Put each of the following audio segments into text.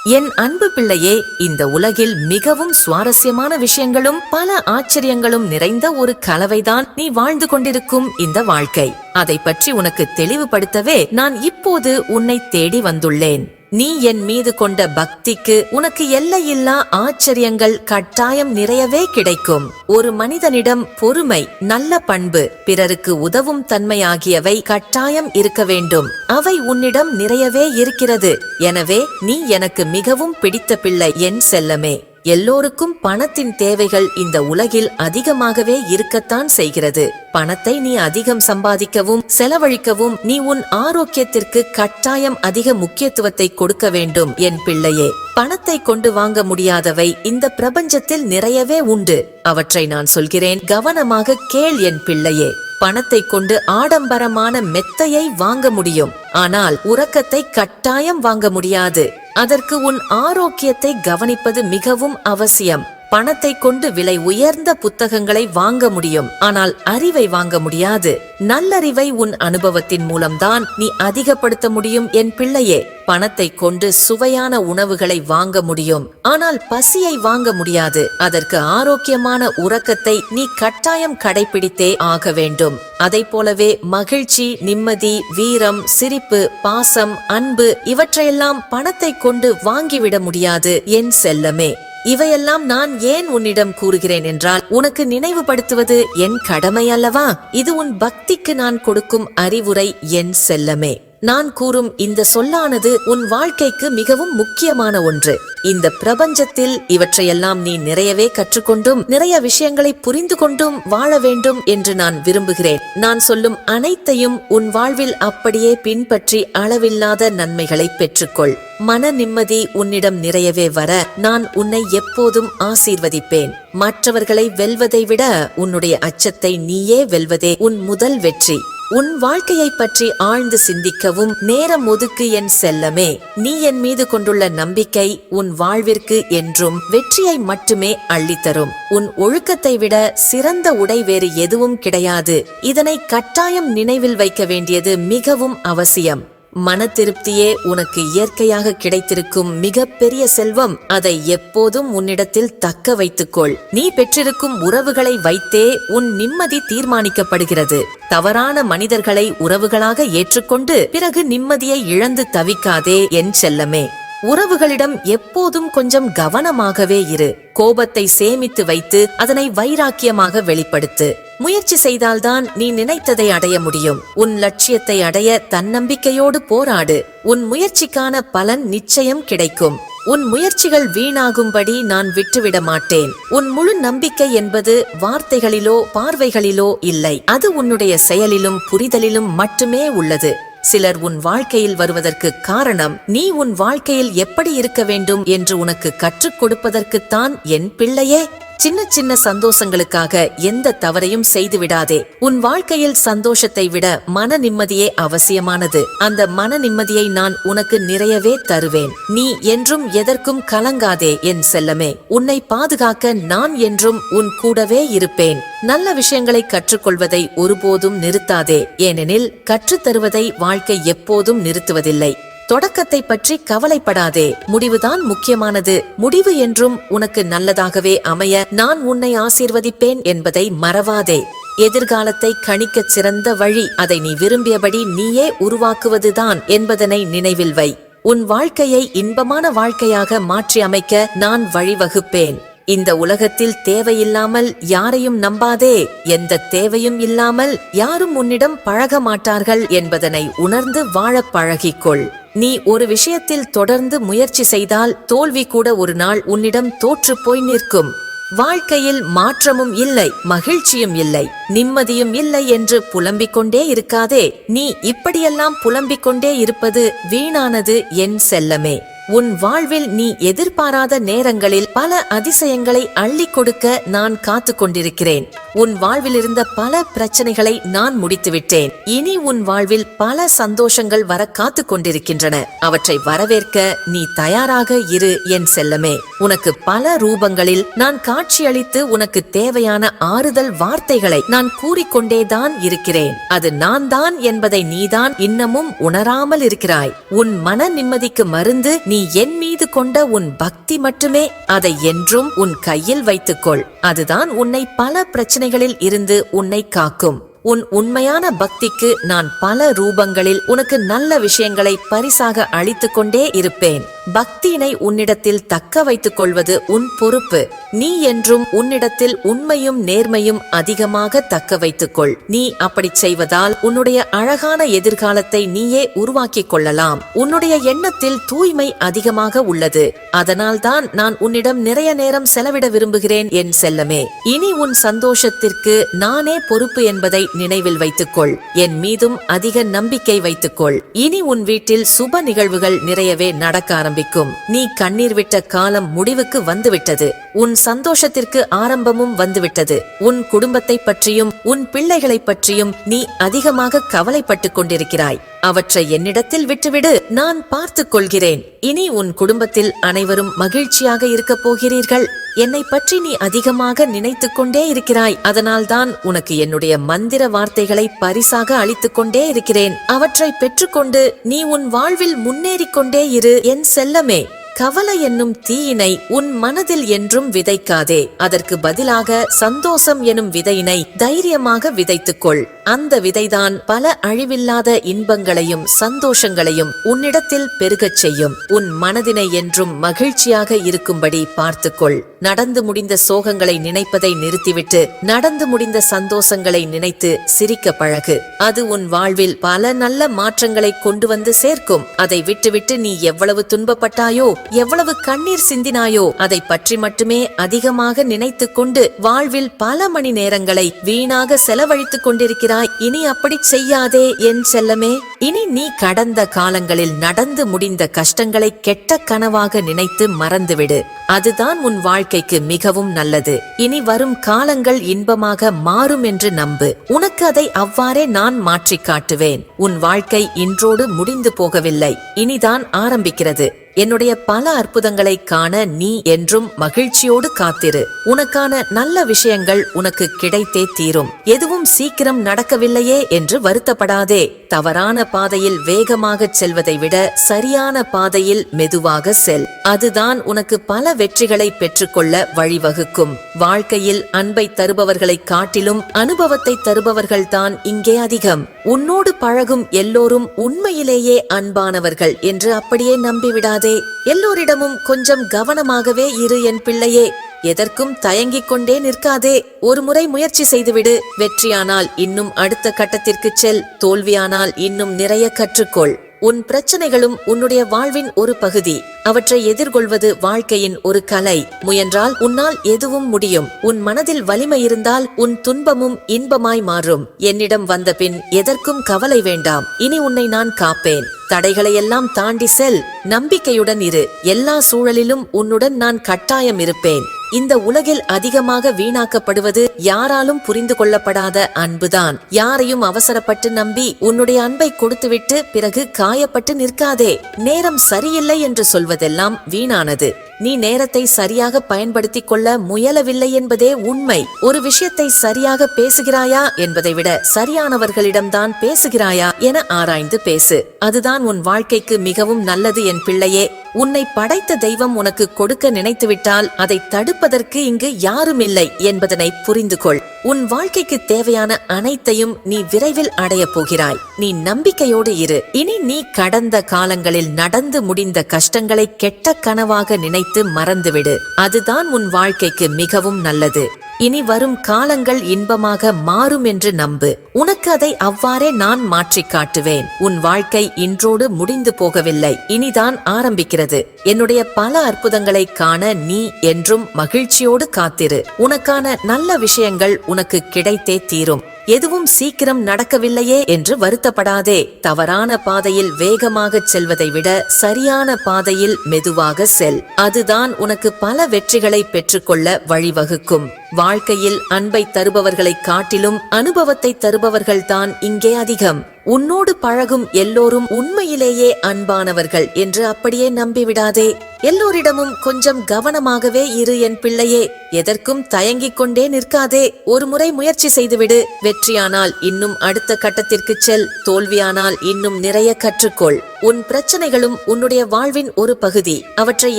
என் அன்பு பிள்ளையே, இந்த உலகில் மிகவும் சுவாரஸ்யமான விஷயங்களும் பல ஆச்சரியங்களும் நிறைந்த ஒரு கலவைதான் நீ வாழ்ந்து கொண்டிருக்கும் இந்த வாழ்க்கை. அதை பற்றி உனக்கு தெளிவுபடுத்தவே நான் இப்போது உன்னை தேடி வந்துள்ளேன். நீ என் மீது கொண்ட பக்திக்கு உனக்கு எல்லையில்லா ஆச்சரியங்கள் கட்டாயம் நிறையவே கிடைக்கும். ஒரு மனிதனிடம் பொறுமை, நல்ல பண்பு, பிறருக்கு உதவும் தன்மை ஆகியவை கட்டாயம் இருக்க வேண்டும். அவை உன்னிடம் நிறையவே இருக்கிறது. எனவே நீ எனக்கு மிகவும் பிடித்த பிள்ளை என் செல்லமே. எல்லோருக்கும் பணத்தின் தேவைகள் இந்த உலகில் அதிகமாகவே இருக்கத்தான் செய்கிறது. பணத்தை நீ அதிகம் சம்பாதிக்கவும் செலவழிக்கவும் நீ உன் ஆரோக்கியத்திற்கு கட்டாயம் அதிக முக்கியத்துவத்தை கொடுக்க வேண்டும் என் பிள்ளையே. பணத்தை கொண்டு வாங்க முடியாதவை இந்த பிரபஞ்சத்தில் நிறையவே உண்டு. அவற்றை நான் சொல்கிறேன், கவனமாக கேள் என் பிள்ளையே. பணத்தை கொண்டு ஆடம்பரமான மெத்தையை வாங்க முடியும், ஆனால் உறக்கத்தை கட்டாயம் வாங்க முடியாது. அதற்கு உன் ஆரோக்கியத்தை கவனிப்பது மிகவும் அவசியம். பணத்தை கொண்டு விலை உயர்ந்த புத்தகங்களை வாங்க முடியும், ஆனால் அறிவை வாங்க முடியாது. நல்லறிவை உன் அனுபவத்தின் மூலம்தான் நீ அதிகப்படுத்த முடியும் என் பிள்ளையே. பணத்தை கொண்டு சுவையான உணவுகளை வாங்க முடியும், ஆனால் பசியை வாங்க முடியாது. அதற்கு ஆரோக்கியமான உறக்கத்தை நீ கட்டாயம் கடைபிடித்தே ஆக வேண்டும். அதை போலவே மகிழ்ச்சி, நிம்மதி, வீரம், சிரிப்பு, பாசம், அன்பு இவற்றையெல்லாம் பணத்தை கொண்டு வாங்கிவிட முடியாது என் செல்லமே. இவையெல்லாம் நான் ஏன் உன்னிடம் கூறுகிறேன் என்றால், உனக்கு நினைவுபடுத்துவது என் கடமை அல்லவா? இது உன் பக்திக்கு நான் கொடுக்கும் அறிவுரை என் செல்லமே. நான் கூறும் இந்த சொல்லானது உன் வாழ்க்கைக்கு மிகவும் முக்கியமான ஒன்று. இந்த பிரபஞ்சத்தில் இவற்றையெல்லாம் நீ நிறையவே கற்றுக்கொண்டும் நிறைய விஷயங்களை புரிந்து கொண்டும் வாழ வேண்டும் என்று நான் விரும்புகிறேன். நான் சொல்லும் அனைத்தையும் உன் வாழ்வில் அப்படியே பின்பற்றி அளவில்லாத நன்மைகளை பெற்றுக்கொள். மன நிம்மதி உன்னிடம் நிறையவே வர நான் உன்னை எப்போதும் ஆசீர்வதிப்பேன். மற்றவர்களை வெல்வதை விட உன்னுடைய அச்சத்தை நீயே வெல்வதே உன் முதல் வெற்றி. உன் வாழ்க்கையை பற்றி ஆழ்ந்து சிந்திக்கவும் நேரம் ஒதுக்கு என் செல்லமே. நீ என் மீது கொண்டுள்ள நம்பிக்கை உன் வாழ்விற்கு என்றும் வெற்றியை மட்டுமே அள்ளித்தரும். உன் ஒழுக்கத்தை விட சிறந்த உடை வேறு எதுவும் கிடையாது. இதனை கட்டாயம் நினைவில் வைக்க வேண்டியது மிகவும் அவசியம். மன திருப்தியே உனக்கு இயற்கையாக கிடைத்திருக்கும் மிக பெரிய செல்வம். அதை எப்போதும் உன்னிடத்தில் தக்க வைத்துக்கொள். நீ பெற்றிருக்கும் உறவுகளை வைத்தே உன் நிம்மதி தீர்மானிக்கப்படுகிறது. தவறான மனிதர்களை உறவுகளாக ஏற்றுக்கொண்டு பிறகு நிம்மதியை இழந்து தவிக்காதே என் செல்லமே. உறவுகளிடம் எப்போதும் கொஞ்சம் கவனமாகவே இரு. கோபத்தை சேமித்து வைத்து அதனை வைராக்கியமாக வெளிப்படுத்து. முயற்சி செய்தால்தான் நீ நினைத்ததை அடைய முடியும். உன் லட்சியத்தை அடைய தன்னம்பிக்கையோடு போராடு. உன் முயற்சிக்கான பலன் நிச்சயம் கிடைக்கும். உன் முயற்சிகள் வீணாகும்படி நான் விட்டுவிட மாட்டேன். உன் முழு நம்பிக்கை என்பது வார்த்தைகளிலோ பார்வைகளிலோ இல்லை. அது உன்னுடைய செயலிலும் புரிதலிலும் மட்டுமே உள்ளது. சிலர் உன் வாழ்க்கையில் வருவதற்கு காரணம் நீ உன் வாழ்க்கையில் எப்படி இருக்க வேண்டும் என்று உனக்கு கற்றுக் கொடுப்பதற்குத்தான் என் பிள்ளையே. சின்ன சின்ன சந்தோஷங்களுக்காக எந்த தவறையும் செய்து விடாதே. உன் வாழ்க்கையில் சந்தோஷத்தை விட மன நிம்மதியே அவசியமானது. அந்த மன நிம்மதியை நான் உனக்கு நிறையவே தருவேன். நீ என்றும் எதற்கும் கலங்காதே என் செல்லமே. உன்னை பாதுகாக்க நான் என்றும் உன் கூடவே இருப்பேன். நல்ல விஷயங்களை கற்றுக்கொள்வதை ஒருபோதும் நிறுத்தாதே. ஏனெனில் கற்றுத்தருவதை வாழ்க்கை எப்போதும் நிறுத்துவதில்லை. தொடக்கத்தை பற்றி கவலைப்படாதே. முடிவுதான் முக்கியமானது. முடிவு என்றும் உனக்கு நல்லதாகவே அமைய நான் உன்னை ஆசீர்வதிப்பேன் என்பதை மறவாதே. எதிர்காலத்தை கணிக்க சிறந்த வழி அதை நீ விரும்பியபடி நீயே உருவாக்குவதுதான் என்பதனை நினைவில் வை. உன் வாழ்க்கையை இன்பமான வாழ்க்கையாக மாற்றி அமைக்க நான் வழிவகுப்பேன். இந்த உலகத்தில் தேவையில்லாமல் யாரையும் நம்பாதே. எந்த தேவையும் இல்லாமல் யாரும் உன்னிடம் பழக மாட்டார்கள் என்பதனை உணர்ந்து வாழ பழகிக்கொள். நீ ஒரு விஷயத்தில் தொடர்ந்து முயற்சி செய்தால் தோல்வி கூட ஒரு நாள் உன்னிடம் தோற்று போய் நிற்கும். வாழ்க்கையில் மாற்றமும் இல்லை, மகிழ்ச்சியும் இல்லை, நிம்மதியும் இல்லை என்று புலம்பிக் கொண்டே இருக்காதே. நீ இப்படியெல்லாம் புலம்பிக் கொண்டே இருப்பது வீணானது என் செல்லமே. உன் வாழ்வில் நீ எதிர்பாராத நேரங்களில் பல அதிசயங்களை அள்ளி கொடுக்க நான் காத்து கொண்டிருக்கிறேன். உன் வாழ்வில் இருந்த பல பிரச்சனைகளை நான் முடித்துவிட்டேன். இனி உன் வாழ்வில் பல சந்தோஷங்கள் வர காத்து கொண்டிருக்கின்றன. அவற்றை வரவேற்க நீ தயாராக இரு என் செல்லமே. உனக்கு பல ரூபங்களில் நான் காட்சியளித்து உனக்கு தேவையான ஆறுதல் வார்த்தைகளை நான் கூறிக்கொண்டேதான் இருக்கிறேன். அது நான் தான் என்பதை நீதான் இன்னமும் உணராமல் இருக்கிறாய். உன் மன நிம்மதிக்கு மருந்து நீ நீ என் மீது கொண்ட உன் பக்தி மட்டுமே. அதை என்றும் உன் கையில் வைத்துக்கொள். அதுதான் உன்னை பல பிரச்சனைகளில் இருந்து உன்னை காக்கும். உன் உண்மையான பக்திக்கு நான் பல ரூபங்களில் உனக்கு நல்ல விஷயங்களை பரிசாக அளித்து கொண்டே இருப்பேன். பக்தியினை உன்னிடத்தில் தக்க வைத்துக் கொள்வது உன் பொறுப்பு. நீ என்றும் உன்னிடத்தில் உண்மையும் நேர்மையும் அதிகமாக தக்க வைத்துக்கொள். நீ அப்படி செய்வதால் உன்னுடைய அழகான எதிர்காலத்தை நீயே உருவாக்கிக் கொள்ளலாம். உன்னுடைய எண்ணத்தில் தூய்மை அதிகமாக உள்ளது. அதனால்தான் நான் உன்னிடம் நிறைய நேரம் செலவிட விரும்புகிறேன் என் செல்லமே. இனி உன் சந்தோஷத்திற்கு நானே பொறுப்பு என்பதை நினைவில் வைத்துக்கொள். என் மீதும் அதிக நம்பிக்கை வைத்துக்கொள். இனி உன் வீட்டில் சுப நிகழ்வுகள் நிறையவே நடக்க ஆரம்பிக்கும். நீ கண்ணீர் விட்ட காலம் முடிவுக்கு வந்துவிட்டது. உன் சந்தோஷத்திற்கு ஆரம்பமும் வந்துவிட்டது. உன் குடும்பத்தை பற்றியும் உன் பிள்ளைகளை பற்றியும் நீ அதிகமாக கவலைப்பட்டுக் கொண்டிருக்கிறாய். அவற்றை என்னிடத்தில் விட்டுவிடு, நான் பார்த்துக் கொள்கிறேன். இனி உன் குடும்பத்தில் அனைவரும் மகிழ்ச்சியாக இருக்க போகிறீர்கள். என்னை பற்றி நீ அதிகமாக நினைத்துக் கொண்டே இருக்கிறாய். அதனால்தான் உனக்கு என்னுடைய மந்திர வார்த்தைகளை பரிசாக அளித்துக் கொண்டே இருக்கிறேன். அவற்றை பெற்றுக்கொண்டு நீ உன் வாழ்வில் முன்னேறிக் கொண்டே இரு என் செல்லமே. கவலை என்னும் தீயினை உன் மனதில் என்றும் விதைக்காதே. அதற்கு பதிலாக சந்தோஷம் எனும் விதையினை தைரியமாக விதைத்துக்கொள். அந்த விதைதான் பல அழிவில்லாத இன்பங்களையும் சந்தோஷங்களையும் உன்னிடத்தில் பெருகச் செய்யும். உன் மனதினை என்றும் மகிழ்ச்சியாக இருக்கும்படி பார்த்துக்கொள். நடந்து முடிந்த சோகங்களை நினைப்பதை நிறுத்திவிட்டு நடந்து முடிந்த சந்தோஷங்களை நினைத்து சிரிக்க பழகு. அது உன் வாழ்வில் பல நல்ல மாற்றங்களை கொண்டு வந்து சேர்க்கும். அதை விட்டுவிட்டு நீ எவ்வளவு துன்பப்பட்டாயோ, எவ்வளவு கண்ணீர் சிந்தினாயோ, அதை பற்றி மட்டுமே அதிகமாக நினைத்து கொண்டு வாழ்வில் பல மணி நேரங்களை வீணாக செலவழித்துக் கொண்டிருக்கிறாய். இனி அப்படி செய்யாதே என் செல்லமே. இனி நீ கடந்த காலங்களில் நடந்து முடிந்த கஷ்டங்களை கெட்ட கனவாக நினைத்து மறந்துவிடு. அதுதான் உன் வாழ்க்கைக்கு மிகவும் நல்லது. இனி வரும் காலங்கள் இன்பமாக மாறும் என்று நம்பு. உனக்கு அதை அவ்வாறே நான் மாற்றி காட்டுவேன். உன் வாழ்க்கை இன்றோடு முடிந்து போகவில்லை, இனிதான் ஆரம்பிக்கிறது. என்னுடைய பல அற்புதங்களை காண நீ என்றும் மகிழ்ச்சியோடு காத்திரு. உனக்கான நல்ல விஷயங்கள் உனக்கு கிடைத்தே தீரும். எதுவும் சீக்கிரம் நடக்கவில்லையே என்று வருத்தப்படாதே. தவறான பாதையில் வேகமாக செல்வதை விட சரியான பாதையில் மெதுவாக செல். அதுதான் உனக்கு பல வெற்றிகளை பெற்றுக்கொள்ள வழிவகுக்கும். வாழ்க்கையில் அன்பை தருபவர்களை காட்டிலும் அனுபவத்தை தருபவர்கள்தான் இங்கே அதிகம். உன்னோடு பழகும் எல்லோரும் உண்மையிலேயே அன்பானவர்கள் என்று அப்படியே நம்பிவிடாதே. எல்லோரிடமும் கொஞ்சம் கவனமாகவே இரு என் பிள்ளையே. எதற்கும் தயங்கிக் கொண்டே நிற்காதே. ஒரு முறை முயற்சி செய்துவிடு. வெற்றியானால் இன்னும் அடுத்த கட்டத்திற்கு செல். தோல்வியானால் இன்னும் நிறைய கற்றுக்கொள். உன் பிரச்சனைகளும் உன்னுடைய வாழ்வின் ஒரு பகுதி. அவற்றை எதிர்கொள்வது வாழ்க்கையின் ஒரு கலை. முயன்றால் உன்னால் எதுவும் முடியும். உன் மனதில் வலிமை இருந்தால் உன் துன்பமும் இன்பமாய் மாறும். என்னிடம் வந்த பின் எதற்கும் கவலை வேண்டாம். இனி உன்னை நான் காப்பேன். தடைகளை எல்லாம் தாண்டி செல். நம்பிக்கையுடன் இரு. எல்லா சூழலிலும் உன்னுடன் நான் கட்டாயம் இருப்பேன். இந்த உலகில் அதிகமாக வீணாக்கப்படுவது யாராலும் புரிந்து கொள்ளப்படாத அன்புதான். யாரையும் அவசரப்பட்டு நம்பி உன்னுடைய அன்பை கொடுத்துவிட்டு பிறகு காயப்பட்டு நிற்காதே. நேரம் சரியில்லை என்று சொல்வதெல்லாம் வீணானது. நீ நேரத்தை சரியாக பயன்படுத்திக் கொள்ள முயலவில்லை என்பதே உண்மை. ஒரு விஷயத்தை சரியாக பேசுகிறாயா என்பதை விட சரியானவர்களிடம்தான் பேசுகிறாயா என ஆராய்ந்து பேசு. அதுதான் உன் வாழ்க்கைக்கு மிகவும் நல்லது என் பிள்ளையே. உன்னை படைத்த தெய்வம் உனக்கு கொடுக்க நினைத்துவிட்டால் அதை தடுப்பதற்கு இங்கு யாரும் இல்லை என்பதனை புரிந்து கொள். உன் வாழ்க்கைக்கு தேவையான அனைத்தையும் நீ விரைவில் அடைய போகிறாய். நீ நம்பிக்கையோடு இரு. இனி நீ கடந்த காலங்களில் நடந்து முடிந்த கஷ்டங்களை கெட்ட கனவாக நினைத்து மறந்துவிடு. அதுதான் உன் வாழ்க்கைக்கு மிகவும் நல்லது. இனி வரும் காலங்கள் இன்பமாக மாறும் என்று நம்பு. உனக்கு அதை அவ்வாறே நான் மாற்றி காட்டுவேன். உன் வாழ்க்கை இன்றோடு முடிந்து போகவில்லை, இனிதான் ஆரம்பிக்கிறது. என்னுடைய பல அற்புதங்களை காண நீ என்றும் மகிழ்ச்சியோடு காத்திரு. உனக்கான நல்ல விஷயங்கள் உனக்கு கிடைத்தே தீரும். எதுவும் சீக்கிரம் நடக்கவில்லையே என்று வருத்தப்படாதே. தவறான பாதையில் வேகமாக செல்வதை விட சரியான பாதையில் மெதுவாக செல். அதுதான் உனக்கு பல வெற்றிகளை பெற்றுக்கொள்ள வழிவகுக்கும். வாழ்க்கையில் அன்பை தருபவர்களை காட்டிலும் அனுபவத்தை தருபவர்கள்தான் இங்கே அதிகம். உன்னோடு பழகும் எல்லோரும் உண்மையிலேயே அன்பானவர்கள் என்று அப்படியே நம்பிவிடாதே. எல்லோரிடமும் கொஞ்சம் கவனமாகவே இரு என் பிள்ளையே. எதற்கும் தயங்கிக் கொண்டே நிற்காதே. ஒரு முறை முயற்சி செய்துவிடு. வெற்றியானால் இன்னும் அடுத்த கட்டத்திற்கு செல். தோல்வியானால் இன்னும் நிறைய கற்றுக்கொள். உன் பிரச்சனைகளும் உன்னுடைய வாழ்வின் ஒரு பகுதி. அவற்றை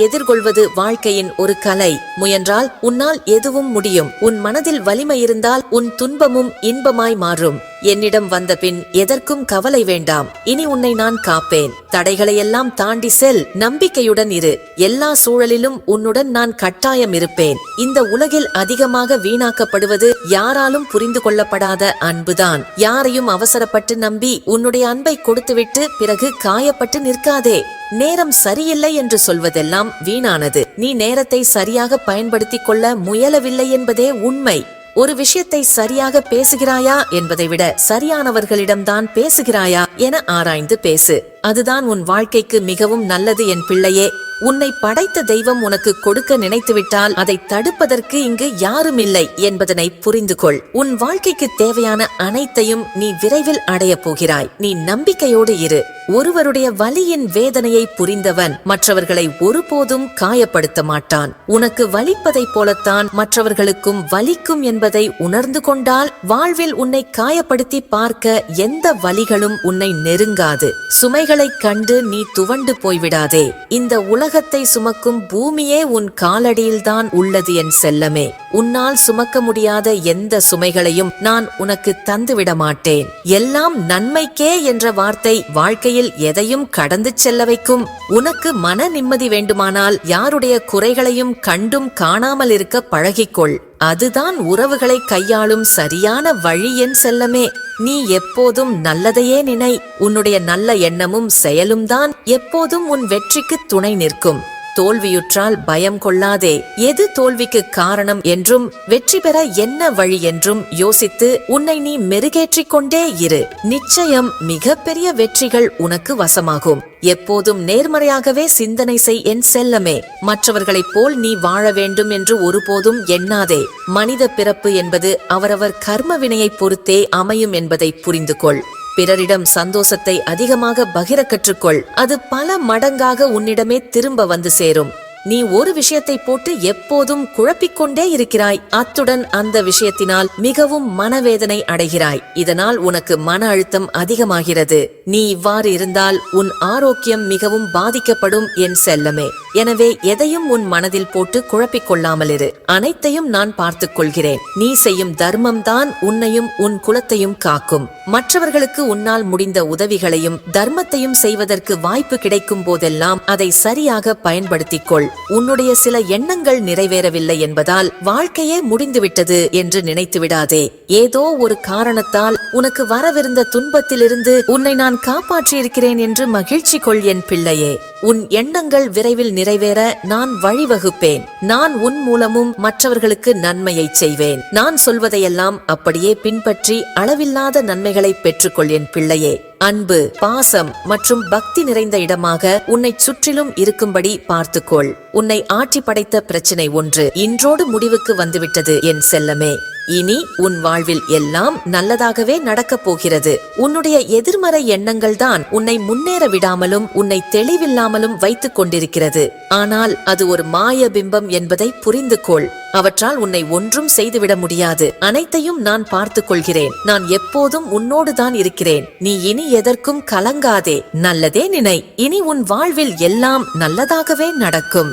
எதிர்கொள்வது வாழ்க்கையின் ஒரு கலை. முயன்றால் உன்னால் எதுவும் முடியும். உன் மனதில் வலிமை இருந்தால் உன் துன்பமும் இன்பமாய் மாறும். என்னிடம் வந்த பின் எதற்கும் கவலை வேண்டாம். இனி உன்னை நான் காப்பேன். தடைகளை எல்லாம் தாண்டி செல். நம்பிக்கையுடன் இரு. எல்லா சூழலிலும் உன்னுடன் நான் கட்டாயம் இருப்பேன். இந்த உலகில் அதிகமாக வீணாக்கப்படுவது யாராலும் புரிந்து கொள்ளப்படாத அன்புதான். யாரையும் அவசரப்பட்டு நம்பி உன்னுடைய அன்பை கொடுத்துவிட்டு பிறகு காயப்பட்டு நிற்காதே. நேரம் சரியில்லை என்று சொல்வதெல்லாம் வீணானது. நீ நேரத்தை சரியாக பயன்படுத்திக் கொள்ள முயலவில்லை என்பதே உண்மை. ஒரு விஷயத்தை சரியாக பேசுகிறாயா என்பதை விட சரியானவர்களிடம்தான் பேசுகிறாயா என ஆராய்ந்து பேசு. அதுதான் உன் வாழ்க்கைக்கு மிகவும் நல்லது என் பிள்ளையே. உன்னை படைத்த தெய்வம் உனக்கு கொடுக்க நினைத்துவிட்டால் அதை தடுப்பதற்கு இங்கு யாரும் இல்லை என்பதனை புரிந்து கொள். உன் வாழ்க்கைக்கு தேவையான அனைத்தையும் நீ விரைவில் அடைய போகிறாய். நீ நம்பிக்கையோடு இரு. ஒருவருடைய வலியின் வேதனையை புரிந்தவன் மற்றவர்களை ஒருபோதும் காயப்படுத்த மாட்டான். உனக்கு வலிப்பதை போலத்தான் மற்றவர்களுக்கும் வலிக்கும் என்பதை உணர்ந்து கொண்டால் வாழ்வில் உன்னை காயப்படுத்தி பார்க்க எந்த வலிகளும் உன்னை நெருங்காது. சுமைகளை கண்டு நீ துவண்டு போய்விடாதே. இந்த உலகத்தை சுமக்கும் பூமியே உன் காலடியில்தான் உள்ளது என் செல்லமே. உன்னால் சுமக்க முடியாத எந்த சுமைகளையும் நான் உனக்கு தந்துவிட மாட்டேன். எல்லாம் நன்மைக்கே என்ற வார்த்தை வாழ்க்கையில் எதையும் கடந்து செல்ல வைக்கும். உனக்கு மன நிம்மதி வேண்டுமானால் யாருடைய குறைகளையும் கண்டும் காணாமல் இருக்க பழகிக்கொள். அதுதான் உறவுகளை கையாளும் சரியான வழி என் செல்லமே. நீ எப்போதும் நல்லதையே நினை. உன்னுடைய நல்ல எண்ணமும் செயலும் தான் எப்போதும் உன் வெற்றிக்கு துணை நிற்கும். தோல்வியுற்றால் பயம் கொள்ளாதே. எது தோல்விக்கு காரணம் என்றும் வெற்றி பெற என்ன வழி என்றும் யோசித்து உன்னை நீ மெருகேற்றிக் கொண்டே இரு. நிச்சயம் மிகப்பெரிய வெற்றிகள் உனக்கு வசமாகும். எப்போதும் நேர்மறையாகவே சிந்தனை செய் என் செல்லமே. மற்றவர்களைப் போல் நீ வாழ வேண்டும் என்று ஒருபோதும் எண்ணாதே. மனித பிறப்பு என்பது அவரவர் கர்ம வினையை பொறுத்தே அமையும் என்பதை புரிந்து கொள். பிறரிடம் சந்தோஷத்தை அதிகமாக பகிர கற்றுக்கொள். அது பல மடங்காக உன்னிடமே திரும்ப வந்து சேரும். நீ ஒரு விஷயத்தை போட்டு எப்போதும் குழப்பிக்கொண்டே இருக்கிறாய். அத்துடன் அந்த விஷயத்தினால் மிகவும் மனவேதனை அடைகிறாய். இதனால் உனக்கு மன அழுத்தம் அதிகமாகிறது. நீ இவ்வாறு இருந்தால் உன் ஆரோக்கியம் மிகவும் பாதிக்கப்படும் என் செல்லமே. எனவே எதையும் உன் மனதில் போட்டு குழப்பிக் கொள்ளாமல் இரு. அனைத்தையும் நான் பார்த்துக் கொள்கிறேன். நீ செய்யும் தர்மம் தான் உன்னையும் உன் குலத்தையும் காக்கும். மற்றவர்களுக்கு உன்னால் முடிந்த உதவிகளையும் தர்மத்தையும் செய்வதற்கு வாய்ப்பு கிடைக்கும் போதெல்லாம் அதை சரியாக பயன்படுத்திக் கொள். உன்னுடைய சில எண்ணங்கள் நிறைவேறவில்லை என்பதால் வாழ்க்கையே முடிந்துவிட்டது என்று நினைத்து விடாதே. ஏதோ ஒரு காரணத்தால் உனக்கு வரவிருந்த துன்பத்திலிருந்து உன்னை நான் காப்பாற்றியிருக்கிறேன் என்று மகிழ்ச்சி கொள் என் பிள்ளையே. உன் எண்ணங்கள் விரைவில் நிறைவேற நான் வழிவகுப்பேன். நான் உன் மூலமும் மற்றவர்களுக்கு நன்மையை செய்வேன். நான் சொல்வதையெல்லாம் அப்படியே பின்பற்றி அளவில்லாத நன்மைகளை பெற்றுக்கொள் என் பிள்ளையே. அன்பு, பாசம் மற்றும் பக்தி நிறைந்த இடமாக உன்னை சுற்றிலும் இருக்கும்படி பார்த்துக்கொள். உன்னை ஆட்சி படைத்த பிரச்சனை ஒன்று இன்றோடு முடிவுக்கு வந்துவிட்டது என் செல்லமே. இனி உன் வாழ்வில் எல்லாம் நல்லதாகவே நடக்கப் போகிறது. உன்னுடைய எதிர்மறை எண்ணங்கள் தான் உன்னை முன்னேற விடாமலும் உன்னை தெளிவில்லாமலும் வைத்துக் கொண்டிருக்கிறது. ஆனால் அது ஒரு மாய பிம்பம் என்பதை புரிந்து கொள். அவற்றால் உன்னை ஒன்றும் செய்துவிட முடியாது. அனைத்தையும் நான் பார்த்துக் கொள்கிறேன். நான் எப்போதும் உன்னோடுதான் இருக்கிறேன். நீ இனி எதற்கும் கலங்காதே. நல்லதே நினை. இனி உன் வாழ்வில் எல்லாம் நல்லதாகவே நடக்கும்.